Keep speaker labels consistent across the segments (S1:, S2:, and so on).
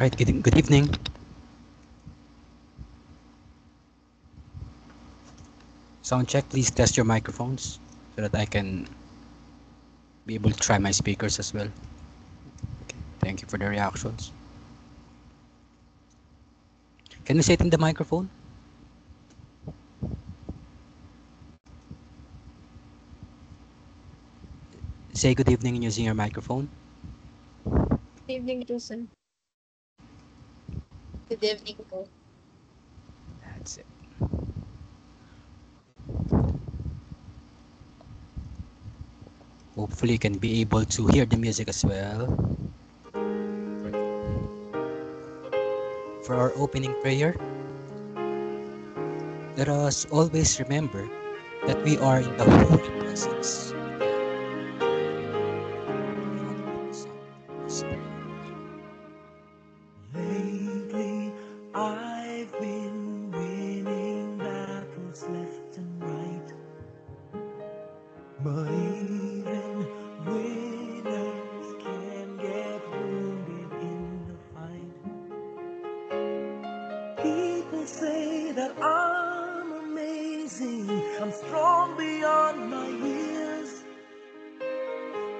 S1: Right, good evening. Sound check, please test your microphones so that I can be able to try my speakers as well. Okay, thank you for the reactions. Can you say it in the microphone? Say good evening using your microphone.
S2: Good evening to sir. Good evening po.
S1: That's it. Hopefully you can be able to hear the music as well. For our opening prayer, let us always remember that we are in the holy presence of God, Father, Son, and Holy Spirit.
S3: Lately, I've been winning battles left and right. But even winners can get wounded in the fight. People say that I'm amazing, I'm strong beyond my years.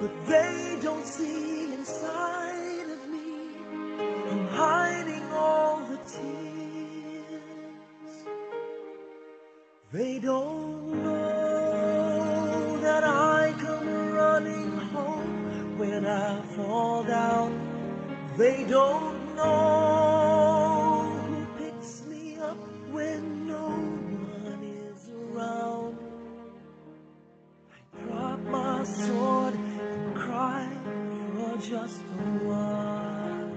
S3: But they don't see inside of me. I'm hiding all the tears. They don't know that I come running home when I fall down. They don't know who picks me up when no one is around. I drop my sword and cry for just a while.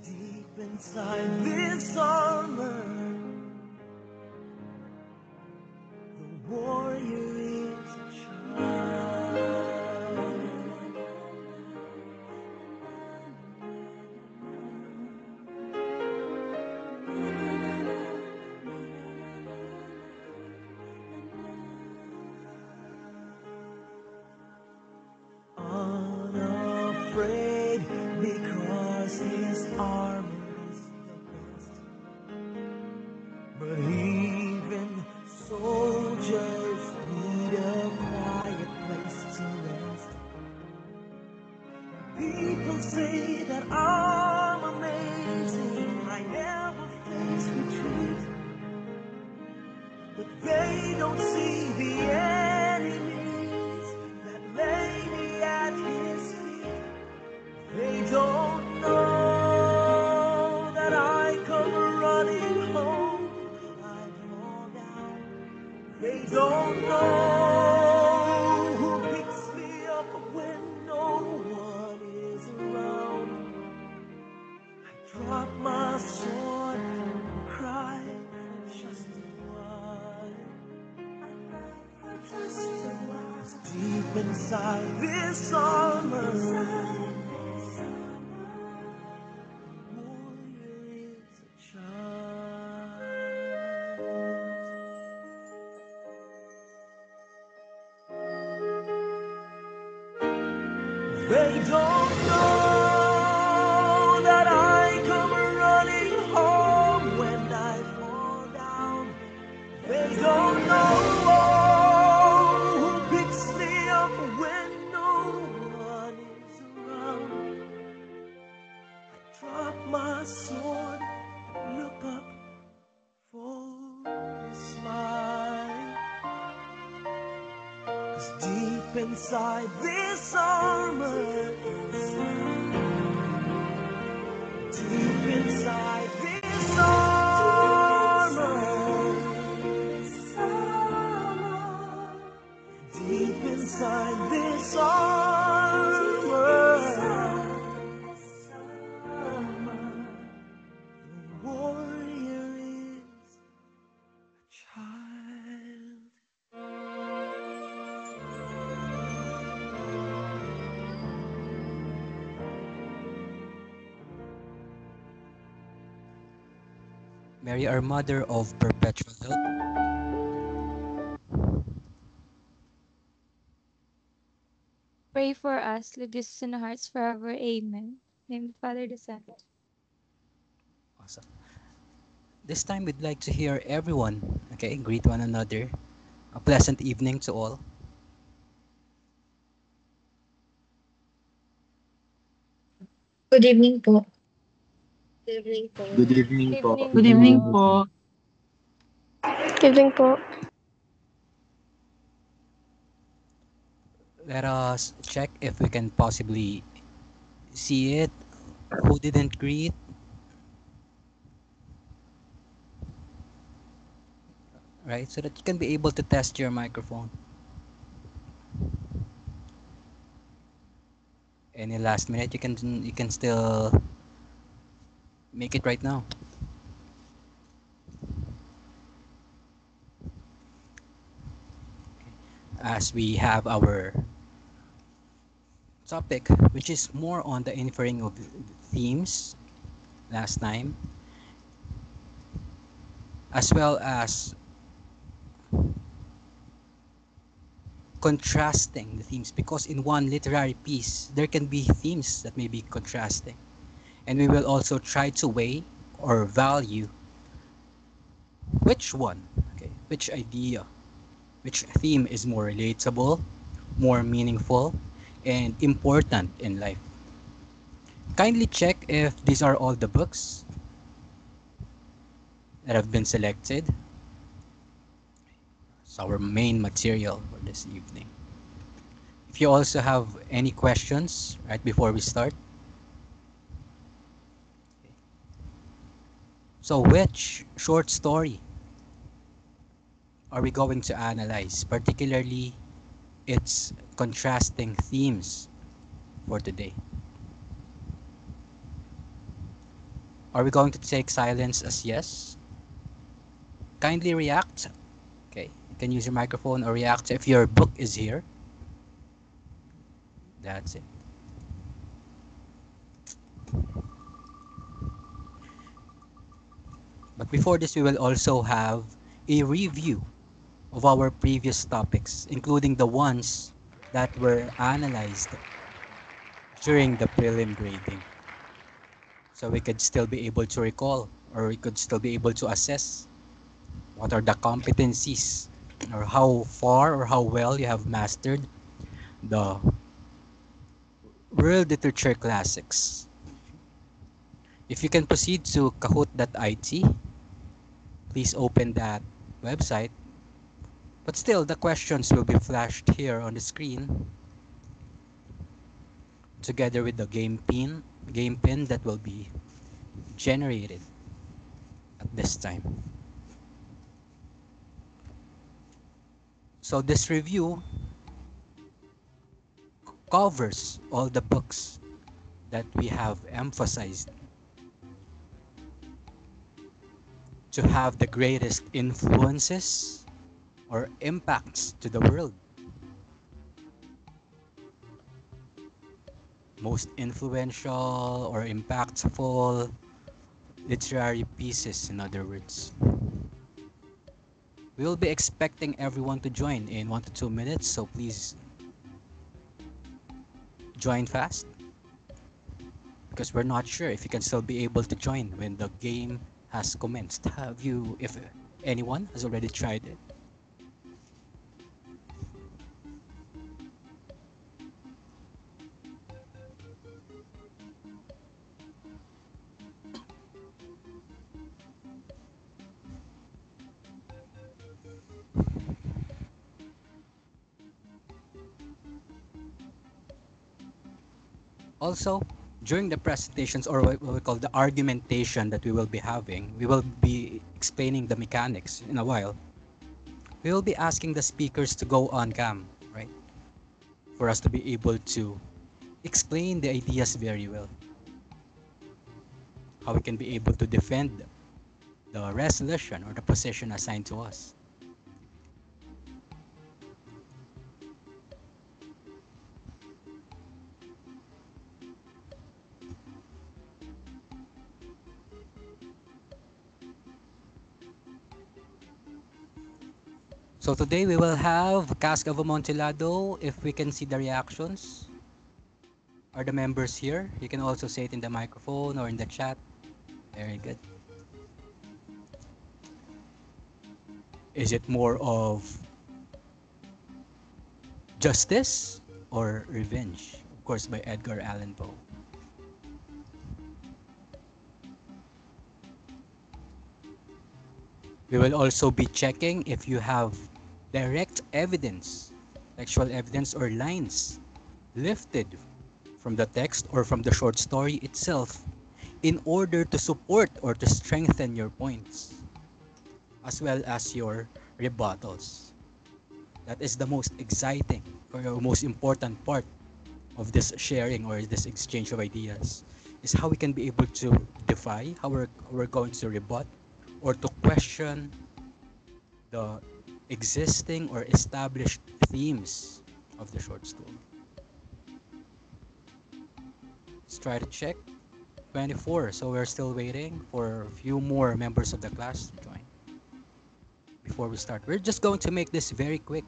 S3: Deep inside this armor, the warrior is a child. Unafraid because his armor is the best. But even soldiers need a quiet place to rest. People say that I'm amazing, I never face retreat. But they don't see the enemies that lay me at his feet. They don't know that I come running home. I fall down. They don't know who picks me up when no one is around. I drop my sword and cry for just a while. Deep inside this armor, warrior is a child. They don't know that I come running home when I fall down. They don't know who picks me up when no one is around. I drop my sword, look up for a smile. 'Cause deep inside this armor, deep inside this armor, deep inside this armor, the warrior is a child.
S1: Mary, our Mother of Perpetual Help,
S4: Pray for us, lead us in our hearts forever. Amen.
S2: Name of the Father, the Son.
S1: Awesome. This time we'd like to hear everyone, okay, greet one another. A pleasant evening to all.
S2: Good evening po. Good evening po.
S4: Good evening po.
S5: Good evening po.
S6: Good evening po.
S1: Let us check if we can possibly see it. Who didn't greet? Right, so that you can be able to test your microphone. Any last minute, you can still make it right now. As we have our topic, which is more on the inferring of themes last time, as well as contrasting the themes, because in one literary piece there can be themes that may be contrasting, and we will also try to weigh or value which one, okay, which idea, which theme is more relatable, more meaningful, and important in life. Kindly check if these are all the books that have been selected. It's our main material for this evening. If you also have any questions right before we start. So which short story are we going to analyze, particularly its contrasting themes for today? Are we going to take silence as yes? Kindly react. Okay, you can use your microphone or react if your book is here. That's it. But before this, we will also have a review of our previous topics, including the ones that were analyzed during the prelim grading. So we could still be able to recall, or we could still be able to assess what are the competencies, or how far or how well you have mastered the world literature classics. If you can proceed to kahoot.it, please open that website. But still, the questions will be flashed here on the screen, together with the game pin that will be generated at this time. So this review covers all the books that we have emphasized to have the greatest influences or impacts to the world. Most influential or impactful literary pieces, in other words. We will be expecting everyone to join in 1 to 2 minutes, so please join fast, because we're not sure if you can still be able to join when the game has commenced. If anyone has already tried it? Also, during the presentations, or what we call the argumentation that we will be having, we will be explaining the mechanics in a while. We will be asking the speakers to go on cam, right? For us to be able to explain the ideas very well. How we can be able to defend the resolution or the position assigned to us. So today we will have Cask of Amontillado, if we can see the reactions. Are the members here? You can also say it in the microphone or in the chat. Very good. Is it more of justice or revenge? Of course, by Edgar Allan Poe. We will also be checking if you have direct evidence, textual evidence or lines lifted from the text or from the short story itself in order to support or to strengthen your points as well as your rebuttals. That is the most exciting or most important part of this sharing or this exchange of ideas is how we can be able to defy, how we're going to rebut or to question the existing or established themes of the short story. Let's try to check 24. So we're still waiting for a few more members of the class to join before we start. We're just going to make this very quick.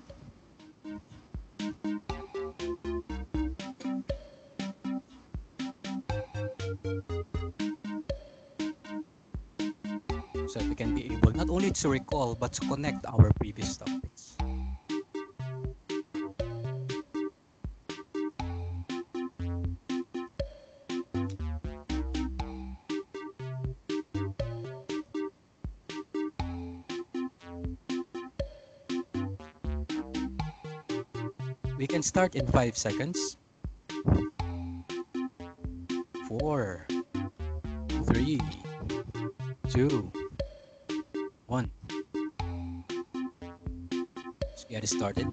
S1: So that we can be able not only to recall but to connect our previous topics. We can start in 5 seconds. 4, 3, 2, 1. Let's get it started.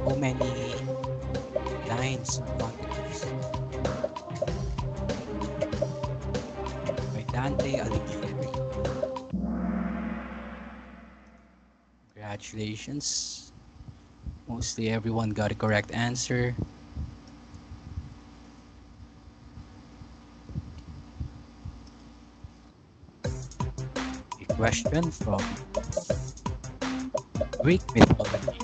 S1: How many lines or context by Dante Alighieri? Congratulations. Mostly everyone got a correct answer. A question from Greek mythology.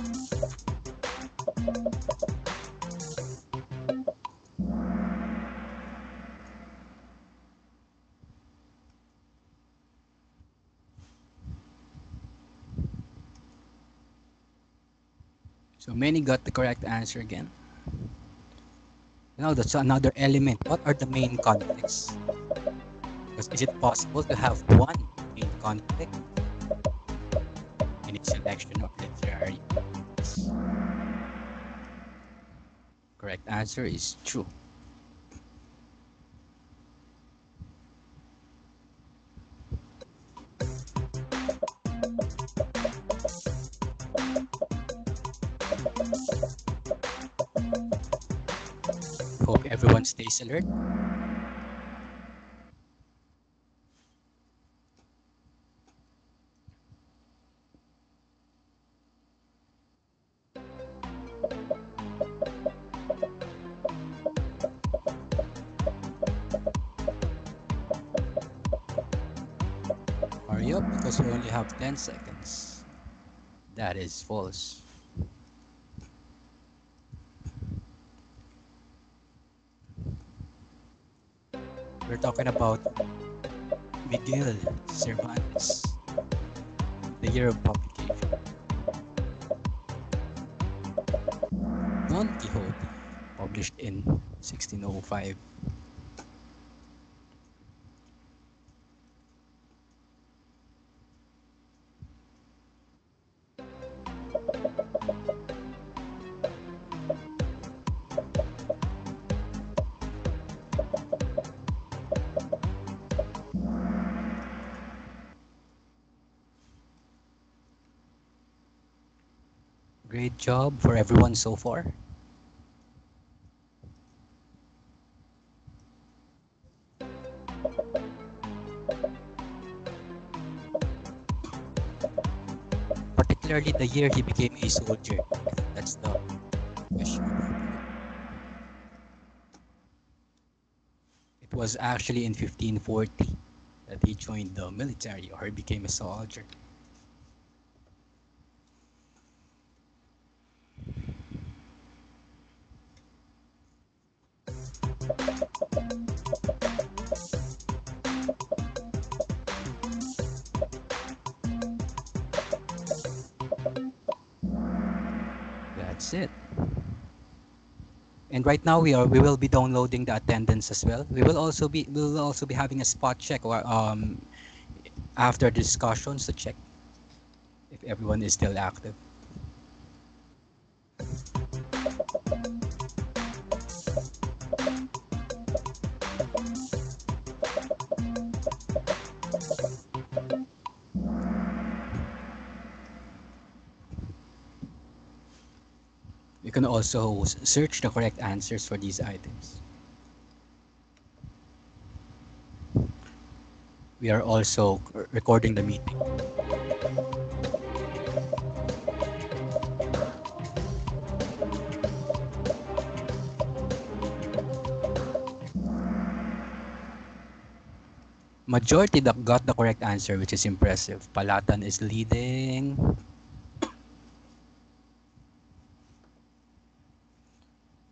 S1: So many got the correct answer again. Now that's another element. What are the main conflicts? Because is it possible to have one main conflict in a selection of literary works? Correct answer is true. Hope everyone stays alert. Hurry up because we only have 10 seconds. That is false. We're talking about Miguel Cervantes, the year of publication. Don Quixote, published in 1605. Great job for everyone so far. Particularly the year he became a soldier. I think that's the question. It was actually in 1540 that he joined the military or he became a soldier. That's it. And right now we will be downloading the attendance as well. We will also be having a spot check or after discussions to check if everyone is still active. You can also search the correct answers for these items. We are also recording the meeting. Majority that got the correct answer, which is impressive. Palatan is leading.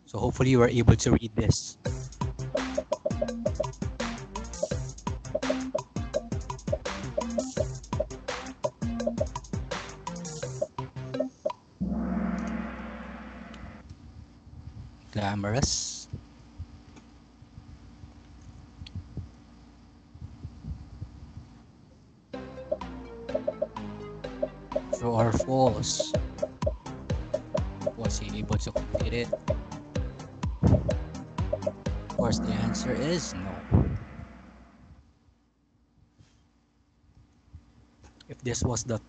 S1: So hopefully you were able to read this. Glamorous. True or false? Was he able to complete it? Of course, the answer is no. If this was the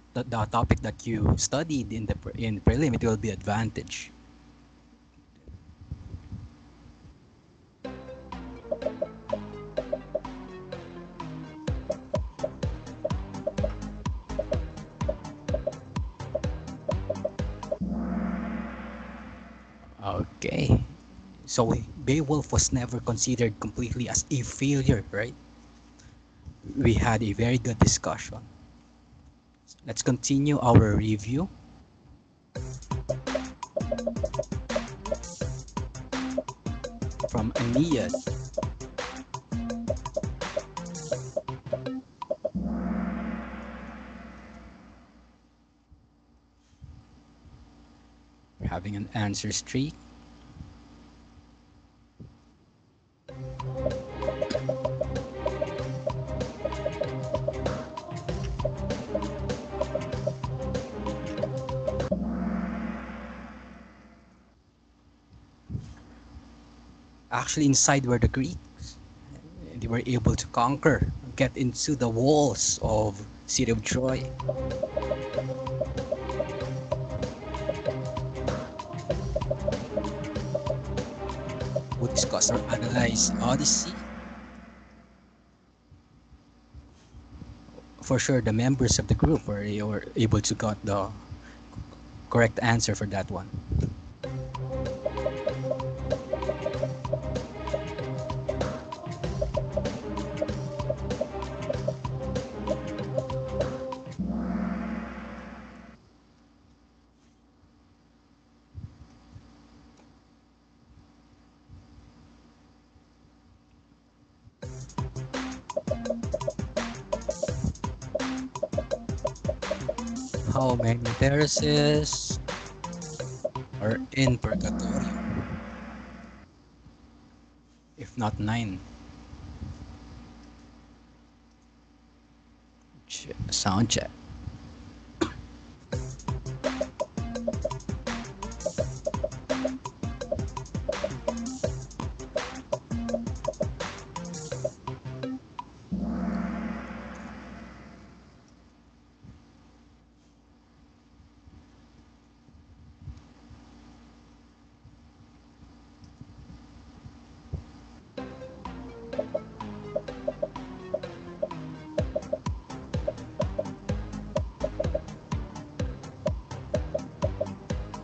S1: topic that you studied in in prelim, it will be advantage. Okay. So Beowulf was never considered completely as a failure, right? We had a very good discussion. Let's continue our review. From Aeneid. We're having an answer streak. Actually, inside were the Greeks. They were able to conquer, get into the walls of city of Troy. We discuss or analyze Odyssey. For sure, the members of the group were able to got the correct answer for that one. How many terraces are in Purgatorio? If not nine. Sound check.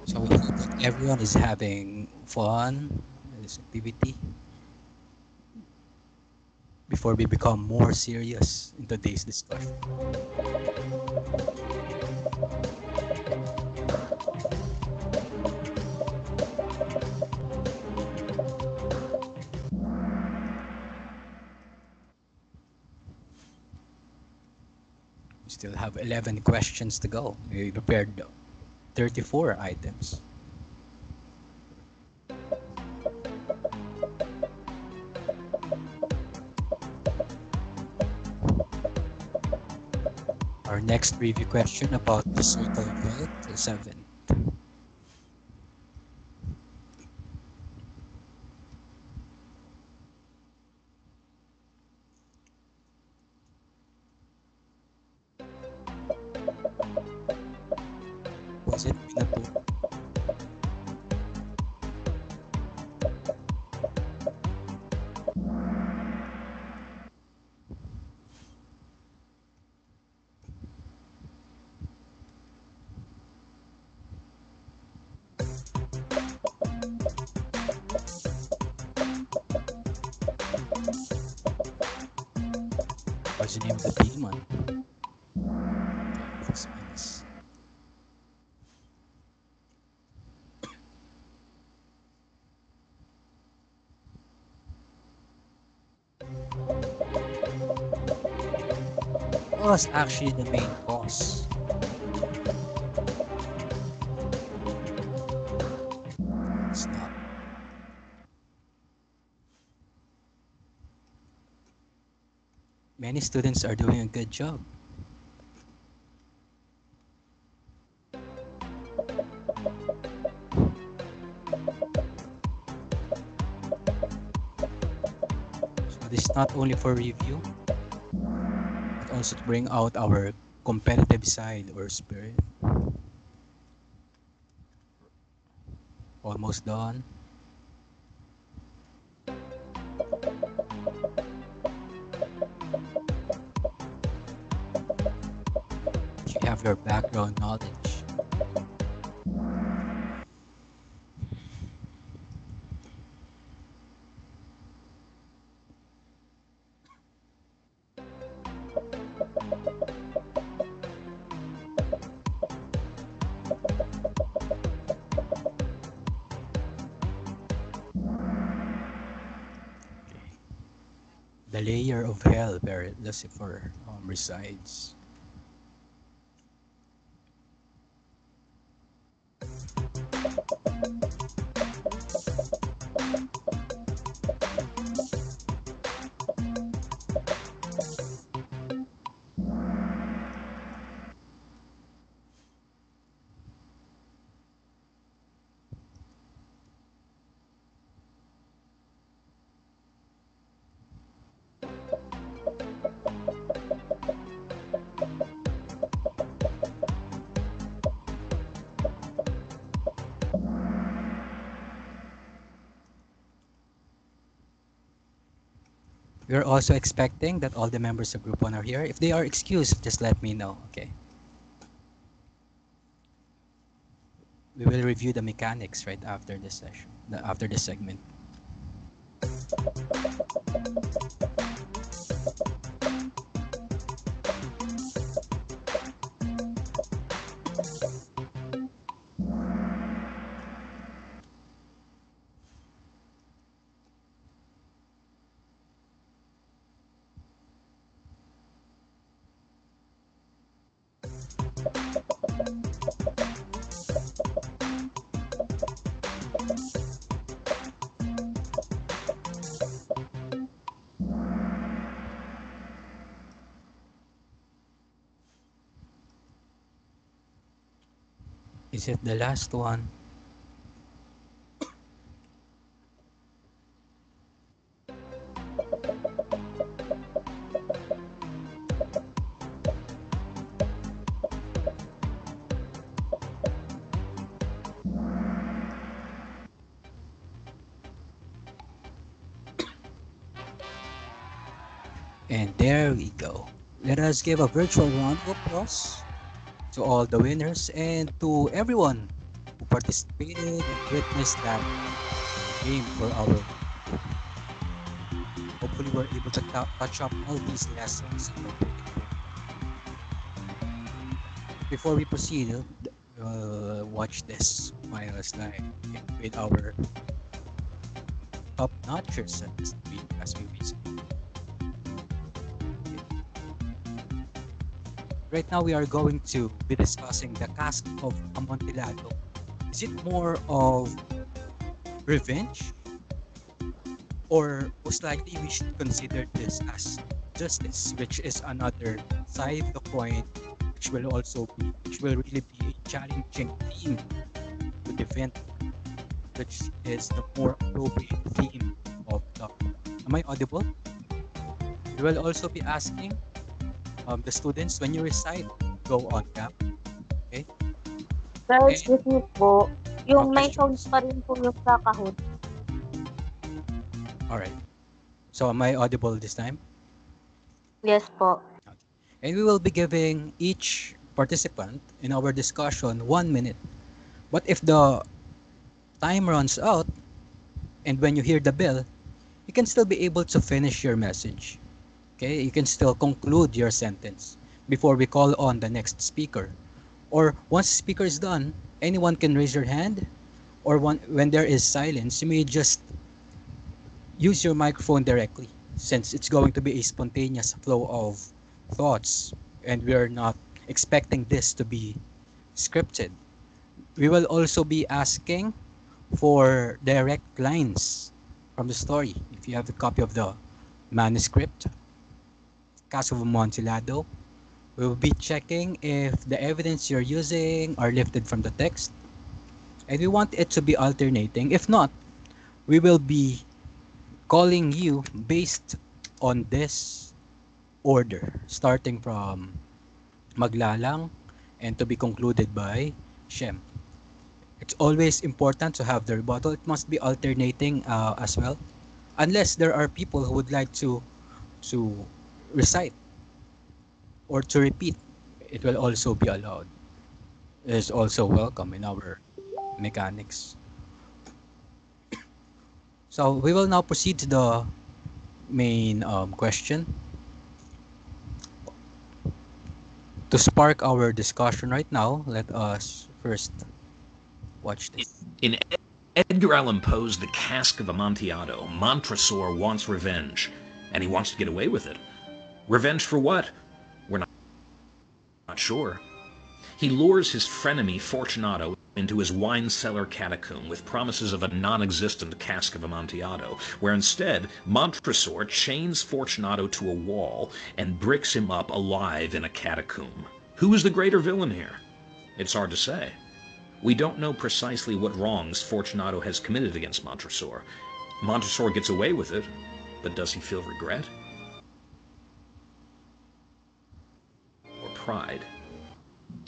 S1: So we hope that everyone is having fun with this activity. before we become more serious in today's discussion. We still have 11 questions to go. We prepared 34 items. Our next review question about the circle of wealth is 7. Was it Pinapu? What's the name of the demon? This means was actually the main cause. It's not. Many students are doing a good job. So this is not only for review, but also to bring out our competitive side or spirit. Almost done. You have your background knowledge. The layer of hell where Lucifer resides. We're also expecting that all the members of Group 1 are here. If they are excused, just let me know, okay? We will review the mechanics right after this session, after this segment. Is it the last one? And there we go. Let us give a virtual round of applause to all the winners and to everyone who participated and witnessed that game for our. Hope hopefully we're able to touch up all these lessons in the curriculum. Before we proceed, watch this final slide with our top notchers as we speak. Right now, we are going to be discussing the cask of Amontillado. Is it more of revenge, or most likely we should consider this as justice, which is another side of the coin, which will really be a challenging theme to defend, which is the more appropriate theme of the. Am I audible? We will also be asking the students when you recite, go on cam. Okay?
S4: Sir,
S1: And
S4: excuse me po. Yung may sound
S1: questions.
S4: pa rin po yung sa kahon.
S1: All right. So am I audible this time?
S4: Yes po.
S1: Okay. And we will be giving each participant in our discussion 1 minute. But if the time runs out and when you hear the bell, you can still be able to finish your message. Okay, you can still conclude your sentence before we call on the next speaker. Or once the speaker is done, anyone can raise your hand, or when there is silence, you may just use your microphone directly, since it's going to be a spontaneous flow of thoughts and we are not expecting this to be scripted. We will also be asking for direct lines from the story. If you have a copy of the manuscript, Cask of Amontillado, we will be checking if the evidence you're using are lifted from the text, and we want it to be alternating. If not, we will be calling you based on this order, starting from Maglalang and to be concluded by Shem. It's always important to have the rebuttal. It must be alternating as well, unless there are people who would like to recite or to repeat. It will also be allowed. It is also welcome in our mechanics. So we will now proceed to the main question. To spark our discussion right now, let us first watch this.
S5: In Edgar Allan Poe's The Cask of Amontillado, Montresor wants revenge, and he wants to get away with it. Revenge for what? We're not sure. He lures his frenemy Fortunato into his wine cellar catacomb with promises of a non-existent cask of Amontillado, where instead Montresor chains Fortunato to a wall and bricks him up alive in a catacomb. Who is the greater villain here? It's hard to say. We don't know precisely what wrongs Fortunato has committed against Montresor. Montresor gets away with it, but does he feel regret? Or pride?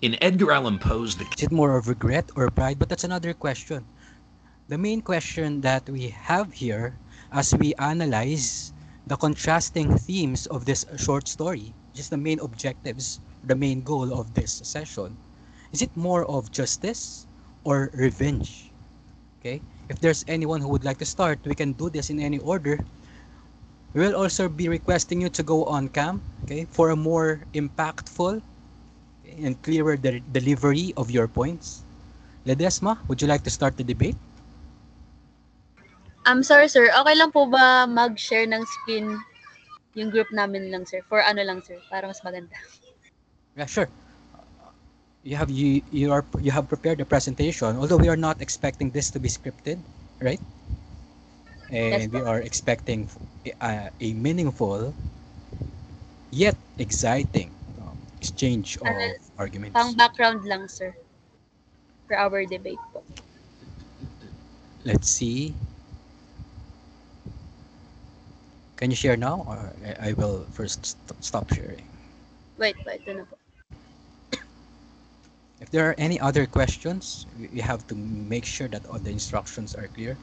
S5: In Edgar Allan Poe's The...
S1: Is it more of regret or pride? But that's another question. The main question that we have here as we analyze the contrasting themes of this short story, just the main objectives, the main goal of this session, is it more of justice or revenge? Okay? If there's anyone who would like to start, we can do this in any order. We will also be requesting you to go on cam, okay, for a more impactful and clearer delivery of your points. Ledesma, would you like to start the debate?
S7: I'm sorry, sir. Okay lang po ba mag-share ng screen yung group namin lang, sir? For ano lang, sir? Para mas maganda.
S1: Yeah, sure. You have prepared the presentation, although we are not expecting this to be scripted, right? And
S7: Yes,
S1: we are expecting a meaningful yet exciting exchange of arguments.
S7: Pang background lang, sir. For our debate po.
S1: Let's see. Can you share now, or I will first stop sharing?
S7: Wait, ito na po.
S1: If there are any other questions, we have to make sure that all the instructions are clear.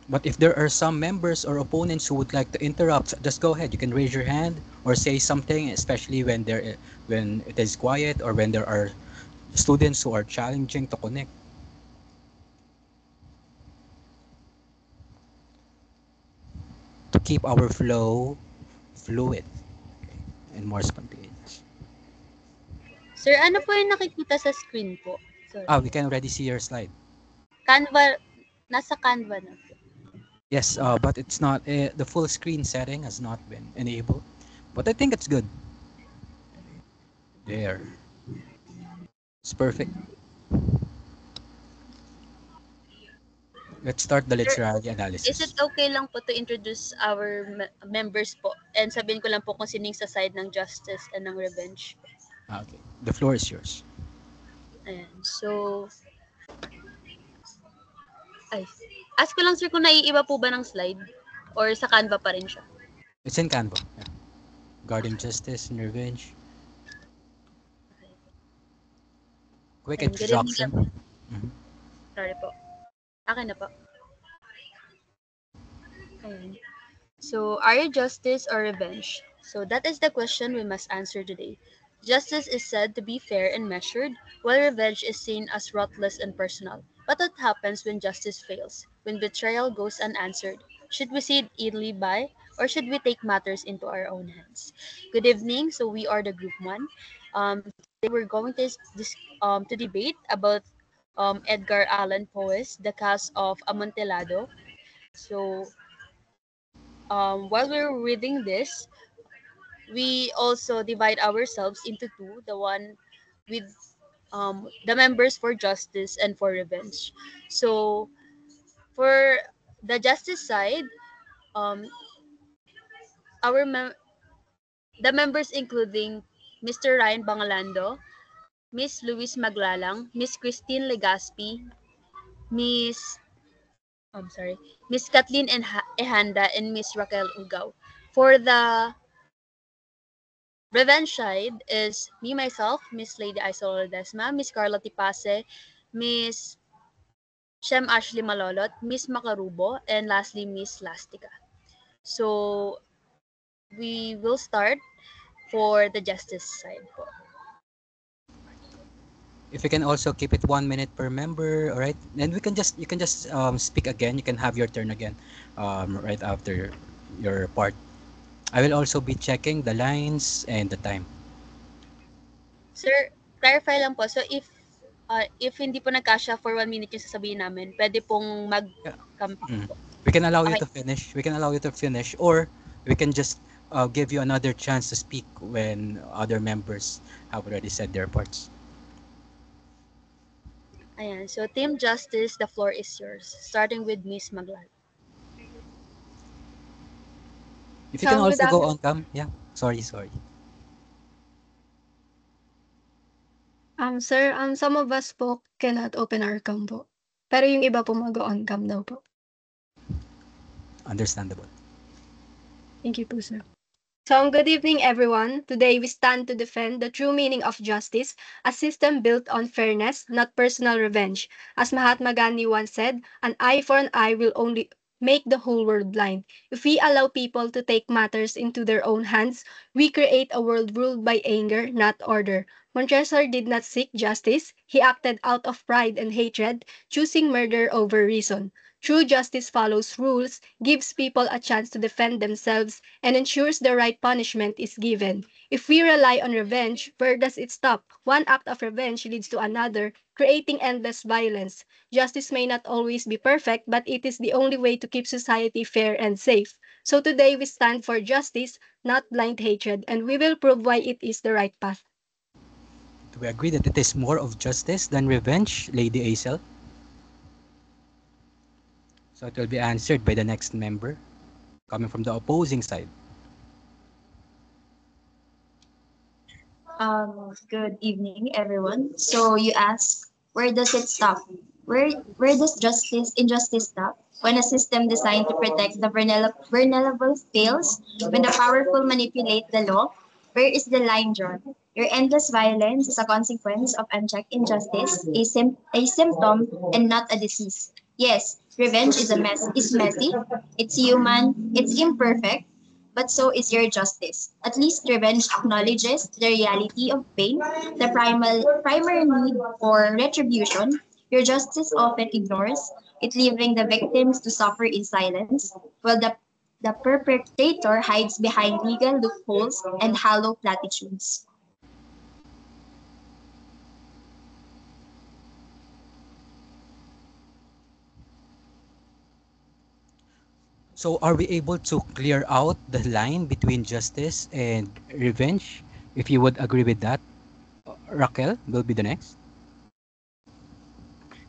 S1: But if there are some members or opponents who would like to interrupt, just go ahead. You can raise your hand or say something, especially when it is quiet or when there are students who are challenging to connect. keep our flow fluid, okay, and more spontaneous.
S7: Sir, ano po yung nakikita sa screen po? Sorry.
S1: We can already see your slide.
S7: Canva, nasa Canva na po.
S1: Yes, but it's not, the full screen setting has not been enabled, but I think it's good. There. It's perfect. Let's start the literary analysis.
S7: Is it okay lang po to introduce our members po? And sabihin ko lang po kung sining sa side ng justice and ng revenge.
S1: Okay, the floor is yours.
S7: Ayan. So, ask ko lang sir kung naiiba po ba ng slide? Or sa Canva pa rin siya?
S1: It's in Canva. Yeah. Guarding justice and revenge. Quick
S7: Good evening,
S1: introduction. Mhm.
S7: Sorry po. Akin na po. Ayan. So, are you justice or revenge? So, that is the question we must answer today. Justice is said to be fair and measured, while revenge is seen as ruthless and personal. But what happens when justice fails? When betrayal goes unanswered? Should we see it easily by, or should we take matters into our own hands? Good evening. So, we are the Group 1. Today we're going to debate about Edgar Allan Poe's The Case of Amontillado. So, while we're reading this, we also divide ourselves into two, the one with the members for justice and for revenge. So, for the justice side, um, the members including Mr. Ryan Bangalando, Miss Luis Maglalang, Miss Christine Legaspi, Miss Miss Kathleen Ehanda, and Miss Raquel Ugaw. For the revenge side is me myself, Miss Lady Isol Ledesma, Miss Carla Tipase, Miss Shem Ashley Malolot, Miss Makarubo, and lastly Miss Lastica. So we will start for the justice side po.
S1: If you can also keep it 1 minute per member, all right? And you can just speak again. You can have your turn again, right after your part. I will also be checking the lines and the time.
S7: Sir, clarify lang po. So if hindi po nagkasya for 1 minute yung sasabihin namin, pwede pong mag-campaign po.
S1: We can allow you
S7: Okay.
S1: to finish. We can allow you to finish, or we can just give you another chance to speak when other members have already said their parts.
S7: Ayan. So, Team Justice, the floor is yours. Starting with Miss Maglal.
S1: If you can
S6: So,
S1: also
S6: good
S1: go on cam. Yeah. Sorry.
S6: Sir, some of us po cannot open our cam po. Pero yung iba po mag-on cam daw po.
S1: Understandable.
S6: Thank you po, sir. So, good evening, everyone. Today, we stand to defend the true meaning of justice, a system built on fairness, not personal revenge. As Mahatma Gandhi once said, an eye for an eye will only make the whole world blind. If we allow people to take matters into their own hands, we create a world ruled by anger, not order. Montresor did not seek justice. He acted out of pride and hatred, choosing murder over reason. True justice follows rules, gives people a chance to defend themselves, and ensures the right punishment is given. If we rely on revenge, where does it stop? One act of revenge leads to another, creating endless violence. Justice may not always be perfect, but it is the only way to keep society fair and safe. So today we stand for justice, not blind hatred, and we will prove why it is the right path.
S1: Do we agree that it is more of justice than revenge, Lady Aisel? So it will be answered by the next member coming from the opposing side.
S2: Good evening, everyone. So you ask, where does it stop? Where does injustice stop? When a system designed to protect the vulnerable fails, when the powerful manipulate the law, where is the line drawn? Your endless violence is a consequence of unchecked injustice, a symptom and not a disease. Yes, revenge is messy, it's human, it's imperfect, but so is your justice. At least revenge acknowledges the reality of pain, the primary need for retribution. Your justice often ignores it, leaving the victims to suffer in silence, while the The perpetrator hides behind legal loopholes and hollow platitudes.
S1: So are we able to clear out the line between justice and revenge? If you would agree with that, Raquel will be the next.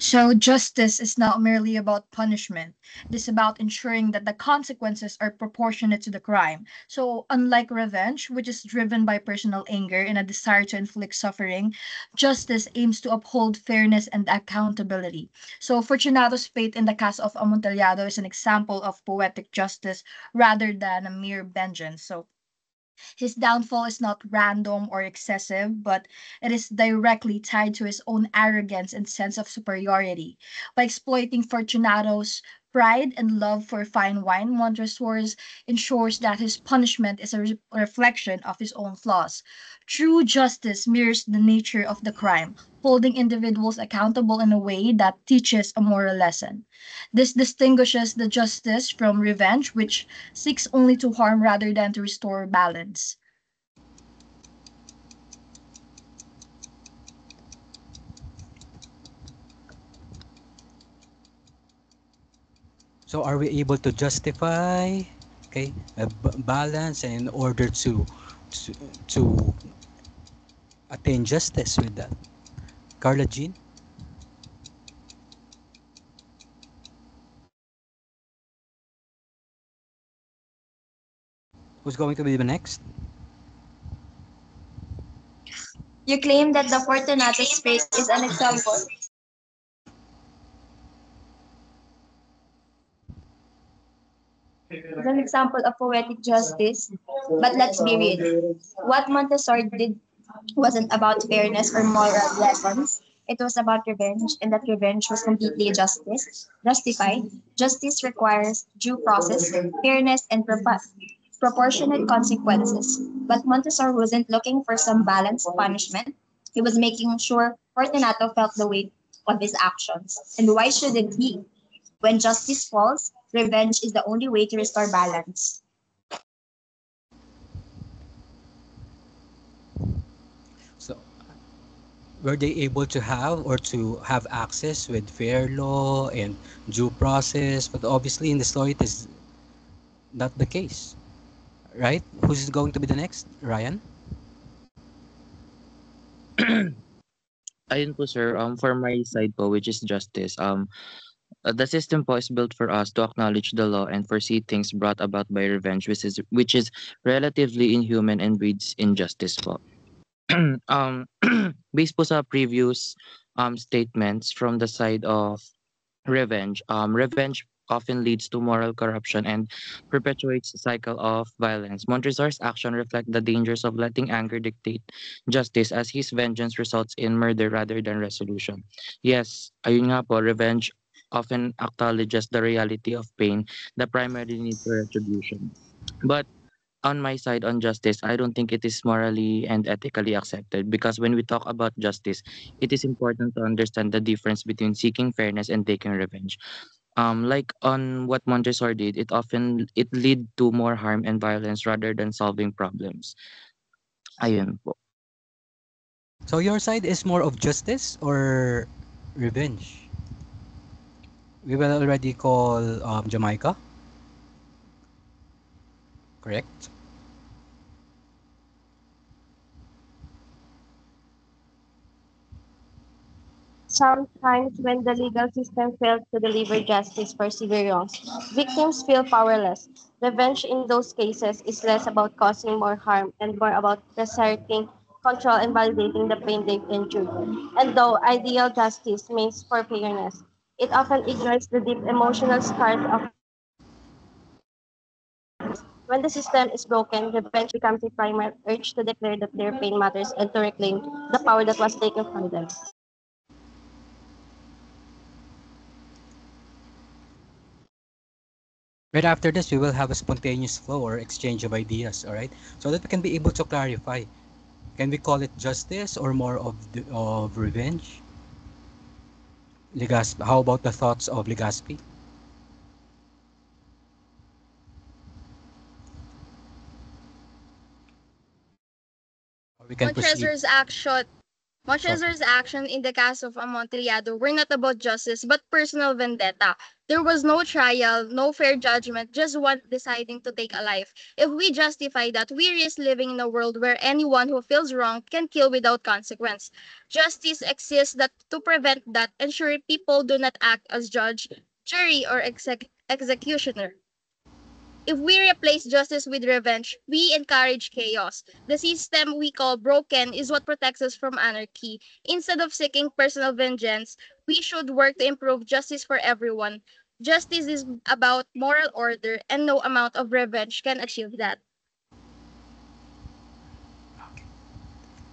S8: So, justice is not merely about punishment. It is about ensuring that the consequences are proportionate to the crime. So, unlike revenge, which is driven by personal anger and a desire to inflict suffering, justice aims to uphold fairness and accountability. So, Fortunato's fate in the case of Amontillado is an example of poetic justice rather than a mere vengeance. So, his downfall is not random or excessive, but it is directly tied to his own arrogance and sense of superiority. By exploiting Fortunato's pride and love for fine wine, Montresors ensures that his punishment is a reflection of his own flaws. True justice mirrors the nature of the crime, holding individuals accountable in a way that teaches a moral lesson. This distinguishes the justice from revenge, which seeks only to harm rather than to restore balance.
S1: So are we able to justify, okay, a balance in order to, to attain justice with that? Carla Jean, who's going to be the next?
S2: You claim that the Fortunato's fate is an example of poetic justice, but let's be real. What Montessori did wasn't about fairness or moral lessons. It was about revenge, and that revenge was completely justified. Justice requires due process, fairness, and proportionate consequences. But Montessori wasn't looking for some balanced punishment. He was making sure Fortunato felt the weight of his actions. And why shouldn't he? When justice falls, revenge is the only way to restore balance.
S1: So were they able to have access with fair law and due process? But obviously in the story it is not the case, right? Who's going to be the next? Ryan?
S9: Ayun po sir, for my side po, which is justice, the system po is built for us to acknowledge the law and foresee things brought about by revenge, which is relatively inhuman and breeds injustice po. um, Based po sa previous statements from the side of revenge often leads to moral corruption and perpetuates a cycle of violence. Montresor's action reflect the dangers of letting anger dictate justice as his vengeance results in murder rather than resolution. Yes, ayun nga po, revenge often acknowledges the reality of pain, the primary need for retribution. But on my side on justice, I don't think it is morally and ethically accepted because when we talk about justice, it is important to understand the difference between seeking fairness and taking revenge. Like on what Montessori did, it lead to more harm and violence rather than solving problems. Ayun po.
S1: So your side is more of justice or revenge? We will already call Jamaica, correct?
S4: Sometimes, when the legal system fails to deliver justice for severe wrongs, victims feel powerless. Revenge in those cases is less about causing more harm and more about asserting control and validating the pain they've endured. And though ideal justice means for fairness, it often ignores the deep emotional scars of when the system is broken, revenge becomes a primal urge to declare that their pain matters and to reclaim the power that was taken from them.
S1: Right after this, we will have a spontaneous flow or exchange of ideas, all right? So that we can be able to clarify. Can we call it justice or more of revenge? Legaspi, how about the thoughts of Legaspi? Or we can proceed.
S10: Montresor's action in the case of Amontillado were not about justice but personal vendetta. There was no trial, no fair judgment, just one deciding to take a life. If we justify that, we risk living in a world where anyone who feels wrong can kill without consequence. Justice exists that to prevent that, ensure people do not act as judge, jury, or executioner. If we replace justice with revenge, we encourage chaos. The system we call broken is what protects us from anarchy. Instead of seeking personal vengeance, we should work to improve justice for everyone. Justice is about moral order, and no amount of revenge can achieve that.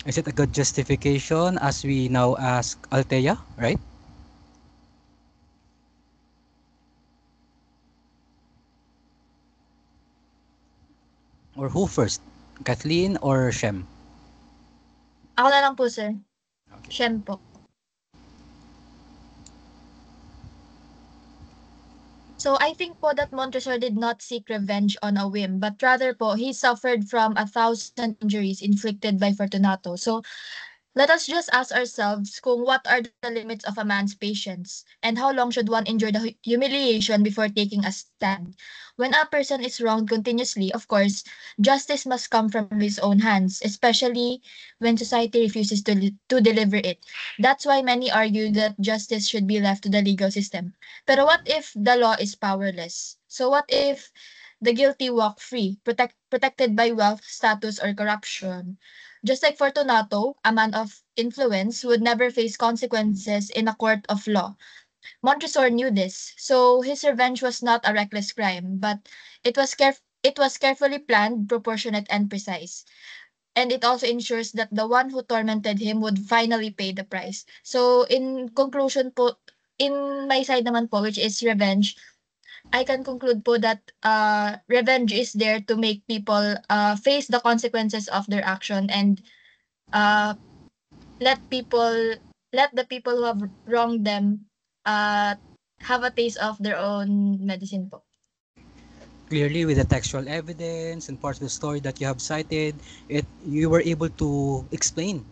S1: Is it a good justification as we now ask Althea, right? Or who first? Kathleen or Shem?
S8: Ako na lang po, sir.
S1: Okay.
S8: Shem po. So I think po that Montresor did not seek revenge on a whim, but rather po, he suffered from 1,000 injuries inflicted by Fortunato. So let us just ask ourselves kung what are the limits of a man's patience and how long should one endure the humiliation before taking a stand. When a person is wronged continuously, of course, justice must come from his own hands, especially when society refuses to deliver it. That's why many argue that justice should be left to the legal system. Pero what if the law is powerless? So what if the guilty walk free, protected by wealth, status, or corruption? Just like Fortunato, a man of influence, would never face consequences in a court of law. Montresor knew this, so his revenge was not a reckless crime, but it was carefully planned, proportionate, and precise. And it also ensures that the one who tormented him would finally pay the price. So in conclusion po, in my side naman po, which is revenge, I can conclude po that revenge is there to make people face the consequences of their action and uh, let the people who have wronged them have a taste of their own medicine po.
S1: Clearly, with the textual evidence and parts of the story that you have cited, you were able to explain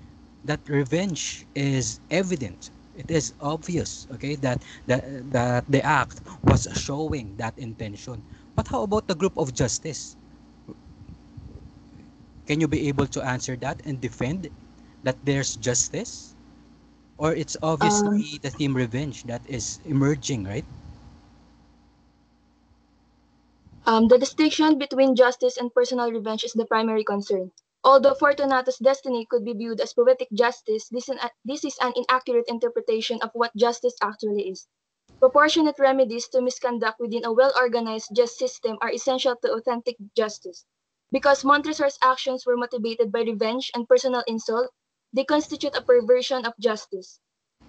S1: that revenge is evident. It is obvious, okay, that the act was showing that intention. But how about the group of justice? Can you be able to answer that and defend that there's justice? Or it's obviously the theme revenge that is emerging, right?
S2: The distinction between justice and personal revenge is the primary concern. Although Fortunato's destiny could be viewed as poetic justice, this is an inaccurate interpretation of what justice actually is. Proportionate remedies to misconduct within a well-organized just system are essential to authentic justice. Because Montresor's actions were motivated by revenge and personal insult, they constitute a perversion of justice.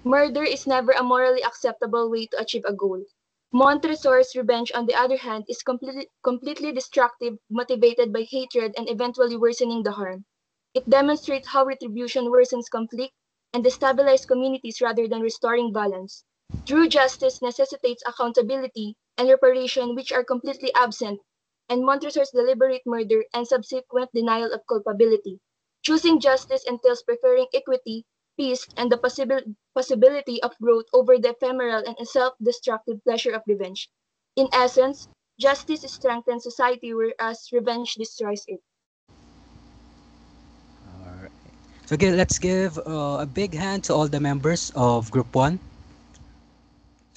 S2: Murder is never a morally acceptable way to achieve a goal. Montresor's revenge, on the other hand, is completely destructive, motivated by hatred and eventually worsening the harm. It demonstrates how retribution worsens conflict and destabilizes communities rather than restoring balance. True justice necessitates accountability and reparation, which are completely absent, and Montresor's deliberate murder and subsequent denial of culpability. Choosing justice entails preferring equity, peace, and the possibility of growth over the ephemeral and self-destructive pleasure of revenge. In essence, justice strengthens society, whereas revenge destroys it.
S1: All right. So let's give a big hand to all the members of Group 1.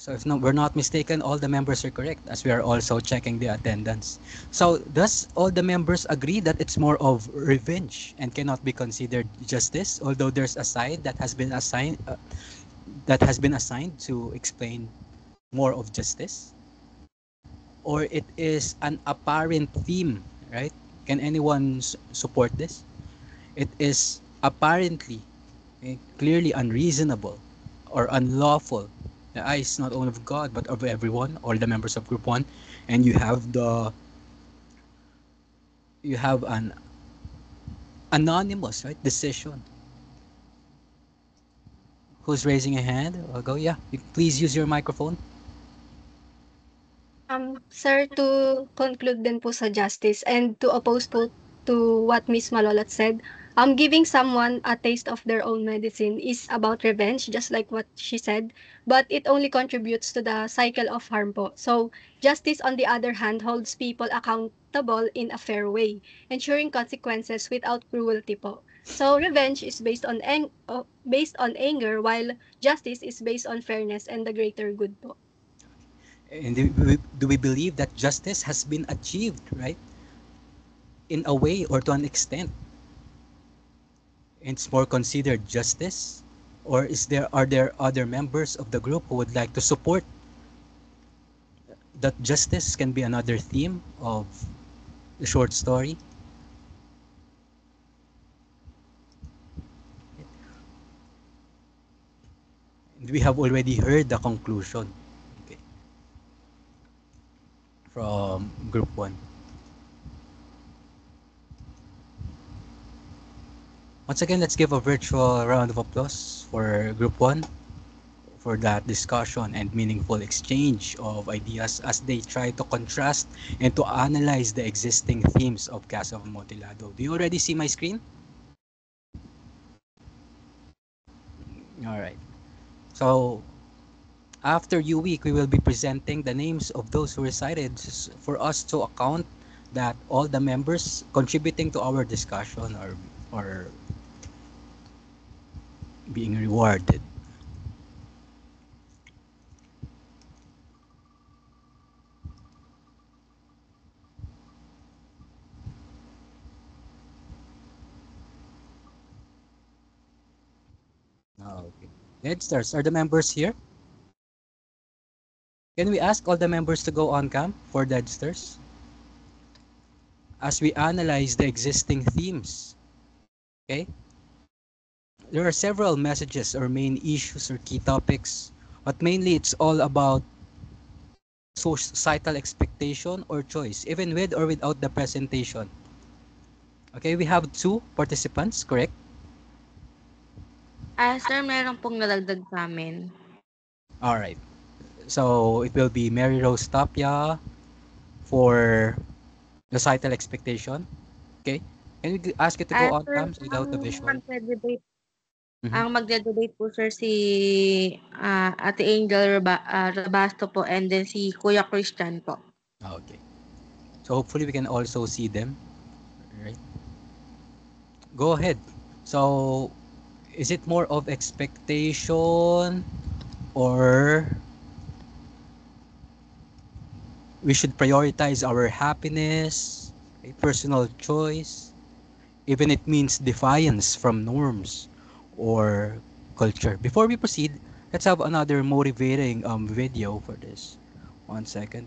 S1: So if we're not mistaken, all the members are correct as we are also checking the attendance. So does all the members agree that it's more of revenge and cannot be considered justice, although there's a side that has been assigned to explain more of justice? Or it is an apparent theme, right? Can anyone support this? It is apparently, clearly unreasonable or unlawful the eyes not only of God but of everyone, all the members of Group 1, and you have an anonymous, right, decision. Who's raising a hand? I'll go. Yeah, please use your microphone.
S6: Sir, to conclude din po sa justice and to oppose po to what Miss Malolat said, Giving someone a taste of their own medicine is about revenge, just like what she said, but it only contributes to the cycle of harm po. So, justice, on the other hand, holds people accountable in a fair way, ensuring consequences without cruelty po. So, revenge is based on anger, while justice is based on fairness and the greater good po.
S1: And do we believe that justice has been achieved, right? In a way or to an extent. It's more considered justice? Or are there other members of the group who would like to support that justice can be another theme of the short story? We have already heard the conclusion, okay, from group 1. Once again, let's give a virtual round of applause for group 1 for that discussion and meaningful exchange of ideas as they try to contrast and to analyze the existing themes of Casa of Amontillado. Do you already see my screen? All right. So after U-Week, we will be presenting the names of those who recited for us to account that all the members contributing to our discussion are being rewarded. Okay. Headstars, are the members here? Can we ask all the members to go on cam for the Headstars? As we analyze the existing themes, okay? There are several messages or main issues or key topics, but mainly it's all about societal expectation or choice, even with or without the presentation. Okay, we have 2 participants, correct?
S11: Sir, meron pong nadagdag sa amin.
S1: All right. So it will be Mary Rose Tapia for the societal expectation. Okay. Can we ask you to go on
S11: Sir,
S1: cams without the visual?
S11: ang magde-debate po sir si Ate Angel Rabasto po and then si Kuya Christian po.
S1: Okay. So hopefully we can also see them. Right. Go ahead. So is it more of expectation or we should prioritize our happiness, okay, personal choice, even it means defiance from norms or culture. Before we proceed, let's have another motivating video for this. 1 second.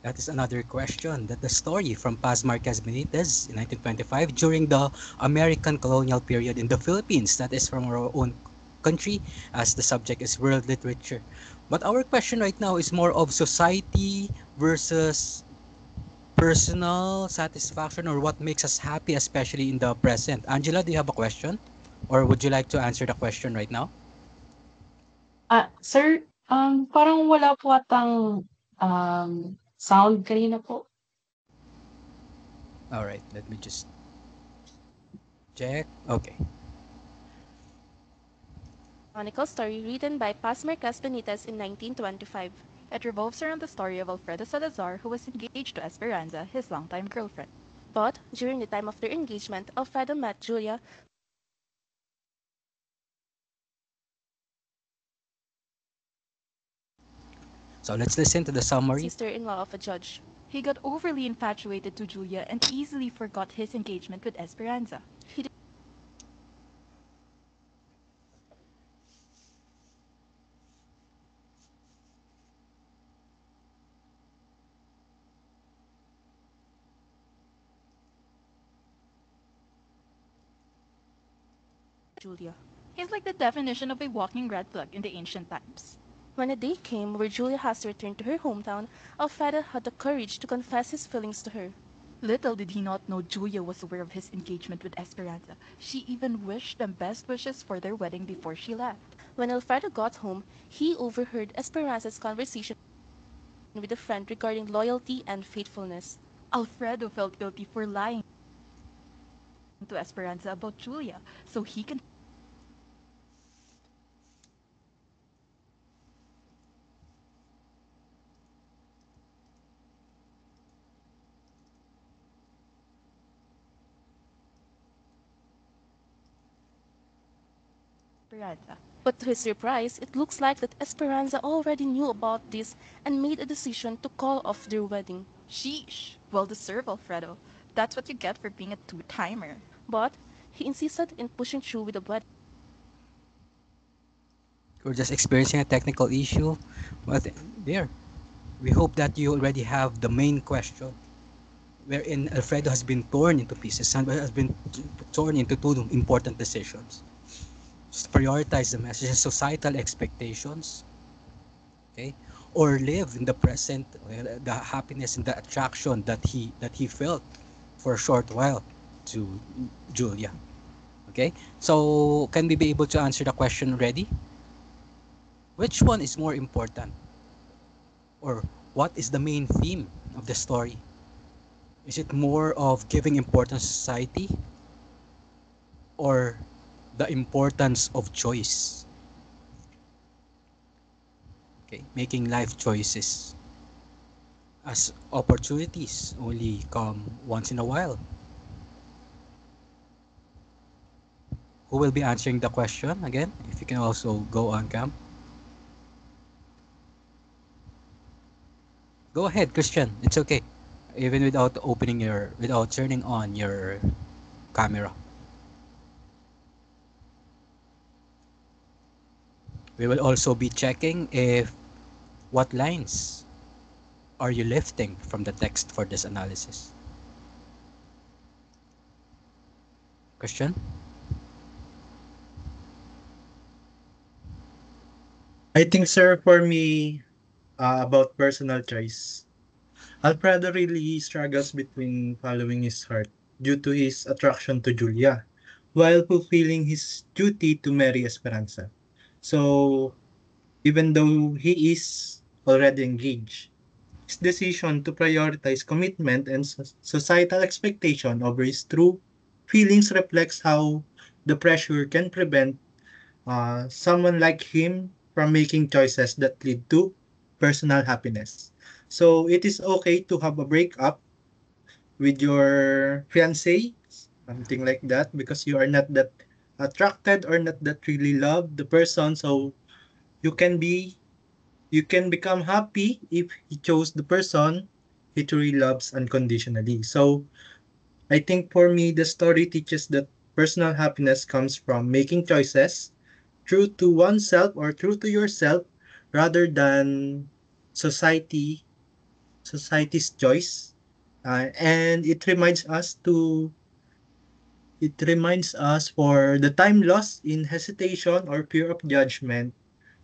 S1: That is another question. That the story from Paz Marquez Benitez in 1925 during the American colonial period in the Philippines. That is from our own country, as the subject is world literature. But our question right now is more of society versus personal satisfaction, or what makes us happy, especially in the present. Angela, do you have a question? Or would you like to answer the question right now?
S12: Sir, parang wala po atang sound kanina po.
S1: All right, let me just check. Okay.
S13: Chronicle story written by Paz Marquez Benitez in 1925. It revolves around the story of Alfredo Salazar, who was engaged to Esperanza, his longtime girlfriend. But during the time of their engagement, Alfredo met Julia,
S1: So let's listen to the summary.
S13: sister-in-law of a judge. He got overly infatuated to Julia and easily forgot his engagement with Esperanza. He Julia. He's like the definition of a walking red flag in the ancient times. When a day came where Julia has to return to her hometown, Alfredo had the courage to confess his feelings to her.
S14: Little did he not know Julia was aware of his engagement with Esperanza. She even wished them best wishes for their wedding before she left.
S13: When Alfredo got home, he overheard Esperanza's conversation with a friend regarding loyalty and faithfulness.
S14: Alfredo felt guilty for lying to Esperanza about Julia, so he can Esperanza.
S13: But to his surprise, it looks like that Esperanza already knew about this and made a decision to call off their wedding.
S14: Sheesh. Well deserved, Alfredo. That's what you get for being a two-timer.
S13: But he insisted in pushing through with the wedding.
S1: We're just experiencing a technical issue. But there, we hope that you already have the main question, wherein Alfredo has been torn into pieces and has been torn into two important decisions. Just prioritize the messages, societal expectations, okay, or live in the present, the happiness and the attraction that he felt for a short while to Julia. Okay, so can we be able to answer the question already? Which one is more important, or what is the main theme of the story? Is it more of giving importance to society, or the importance of choice? Okay, making life choices, as opportunities only come once in a while. Who will be answering the question again? If you can also go on cam. Go ahead, Christian. It's okay. Even without without turning on your camera. We will also be checking if what lines are you lifting from the text for this analysis. Christian?
S15: I think, sir, for me, about personal choice, Alfredo really struggles between following his heart due to his attraction to Julia, while fulfilling his duty to marry Esperanza. So, even though he is already engaged, his decision to prioritize commitment and societal expectation over his true feelings reflects how the pressure can prevent someone like him from making choices that lead to personal happiness. So it is okay to have a breakup with your fiance, something like that, because you are not that attracted or not that really love the person. So you can be you can become happy if he chose the person he truly loves unconditionally. So I think for me the story teaches that personal happiness comes from making choices true to oneself or true to yourself rather than society society's choice, and it reminds us for the time lost in hesitation or fear of judgment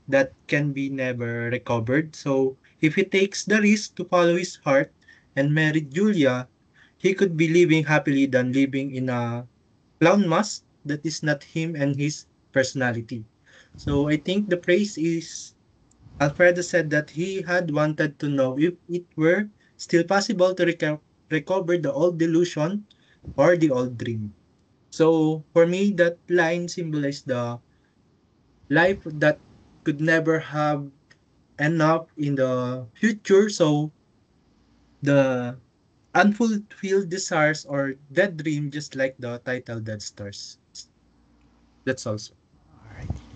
S15: that can be never recovered. So if he takes the risk to follow his heart and marry Julia, he could be living happily than living in a clown mask that is not him and his personality. So I think the praise is Alfredo said that he had wanted to know if it were still possible to recover the old delusion or the old dream. So for me, that line symbolized the life that could never have enough in the future. So the unfulfilled desires or dead dream, just like the title Dead Stars. That's also.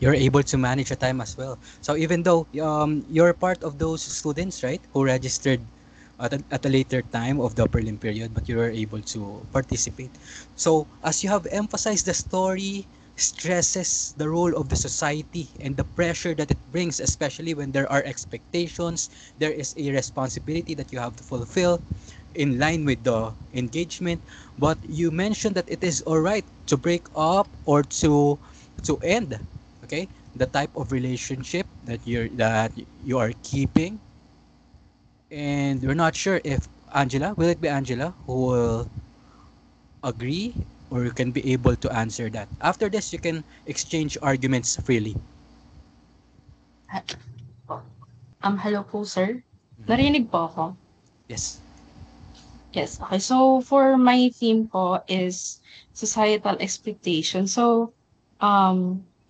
S1: You're able to manage your time as well. So even though you're part of those students, right, who registered at a later time of the prelim period, but you were able to participate. So as you have emphasized, the story stresses the role of the society and the pressure that it brings, especially when there are expectations, there is a responsibility that you have to fulfill in line with the engagement. But you mentioned that it is all right to break up or to end, okay, the type of relationship that you are keeping. And we're not sure if will it be Angela who will agree, or you can be able to answer that. After this, you can exchange arguments freely.
S12: Hello po, sir. Narinig po ako?
S1: Yes.
S12: Yes. Okay. So, for my theme po is societal expectation. So,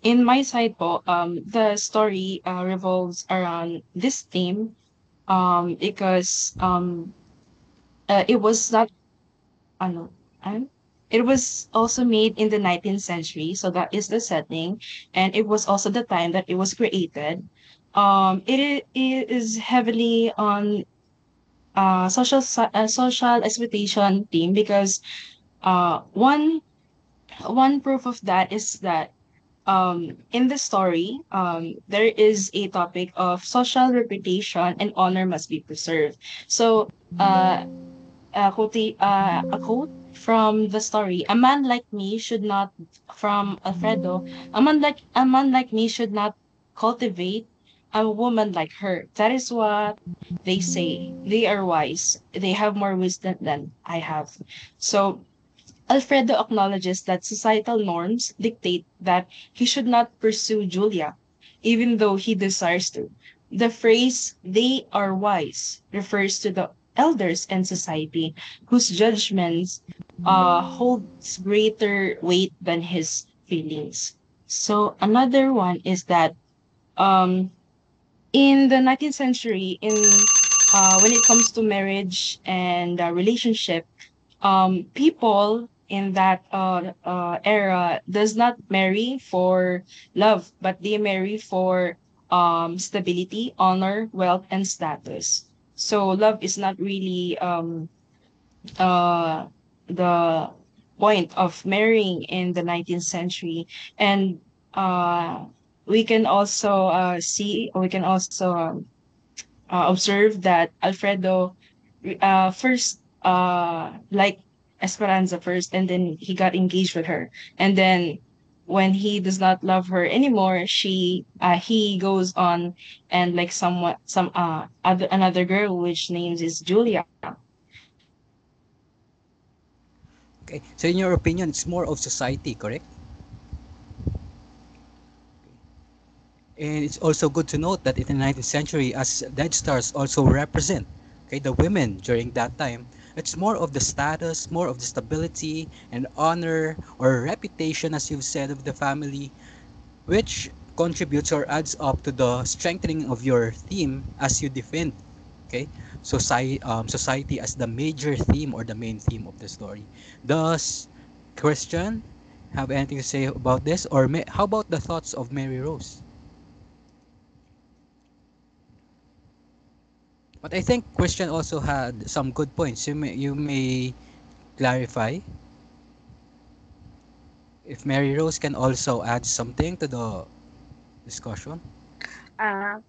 S12: in my side po, the story revolves around this theme because it was not ano, ano, it was also made in the 19th century, so that is the setting, and it was also the time that it was created. It is heavily on social expectation theme because one proof of that is that in the story there is a topic of social reputation and honor must be preserved. So a quote from the story: "A man like me should not," from Alfredo, a man like me should not cultivate a woman like her. That is what they say. They are wise. They have more wisdom than I have. So Alfredo acknowledges that societal norms dictate that he should not pursue Julia, even though he desires to. The phrase, "they are wise," refers to the elders in society whose judgments holds greater weight than his feelings. So another one is that um, in the 19th century, in when it comes to marriage and relationship, people in that era does not marry for love, but they marry for stability, honor, wealth, and status. So love is not really uh, the point of marrying in the 19th century. And uh, we can also observe that Alfredo first like Esperanza first, and then he got engaged with her, and then when he does not love her anymore, he goes on and like some other another girl which names is Julia.
S1: Okay. So in your opinion, it's more of society, correct? And it's also good to note that in the 19th century, as Dead Stars also represent, okay, the women during that time, it's more of the status, more of the stability and honor or reputation, as you've said, of the family, which contributes or adds up to the strengthening of your theme as you defend, okay, society as the major theme or the main theme of the story. Does Christian have anything to say about this, or how about the thoughts of Mary Rose? But I think Christian also had some good points. You may clarify if Mary Rose can also add something to the discussion.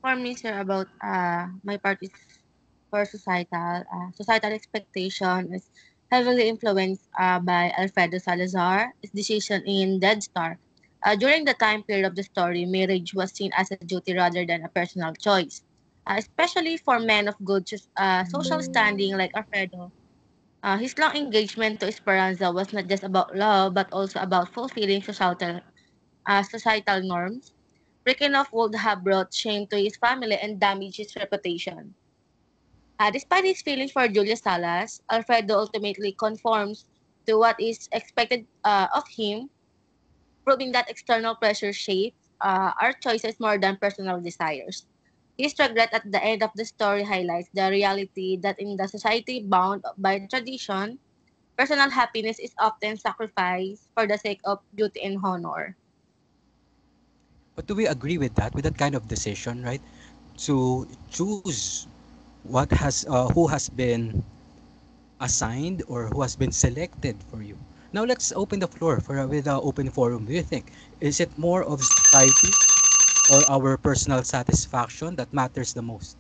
S11: For me, sir, about my part is for societal expectation is heavily influenced by Alfredo Salazar. His decision in Dead Star. During the time period of the story, marriage was seen as a duty rather than a personal choice, especially for men of good social standing like Alfredo. His long engagement to Esperanza was not just about love, but also about fulfilling societal norms. Breaking off would have brought shame to his family and damaged his reputation. Despite his feelings for Julia Salas, Alfredo ultimately conforms to what is expected of him, proving that external pressure shapes our choices more than personal desires. His regret at the end of the story highlights the reality that in the society bound by tradition, personal happiness is often sacrificed for the sake of duty and honor.
S1: But do we agree with that kind of decision, right? To choose what has who has been assigned or who has been selected for you. Now let's open the floor for with an open forum. Do you think is it more of society or our personal satisfaction that matters the most?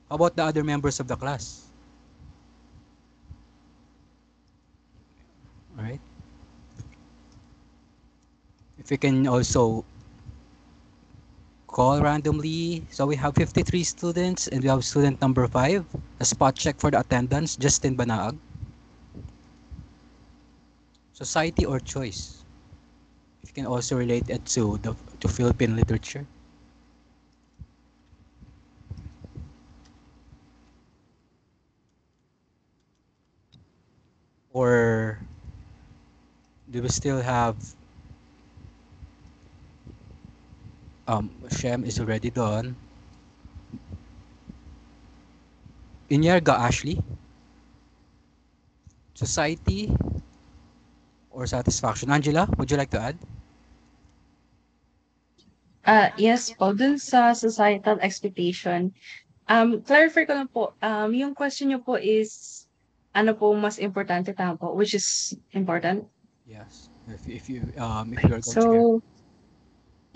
S1: How about the other members of the class? All right. If we can also call randomly. So we have 53 students and we have student number 5. A spot check for the attendance, Justin Banaag. Society or choice? If you can also relate it to Philippine literature. Or do we still have Shem is already done. Inyarga Ashley. Society or satisfaction? Angela, would you like to add?
S12: Yes po, dun sa societal expectation, clarify ko lang po, yung question niyo po is, ano po mas importante, tama po, which is important?
S1: Yes. If you are going to get
S12: So,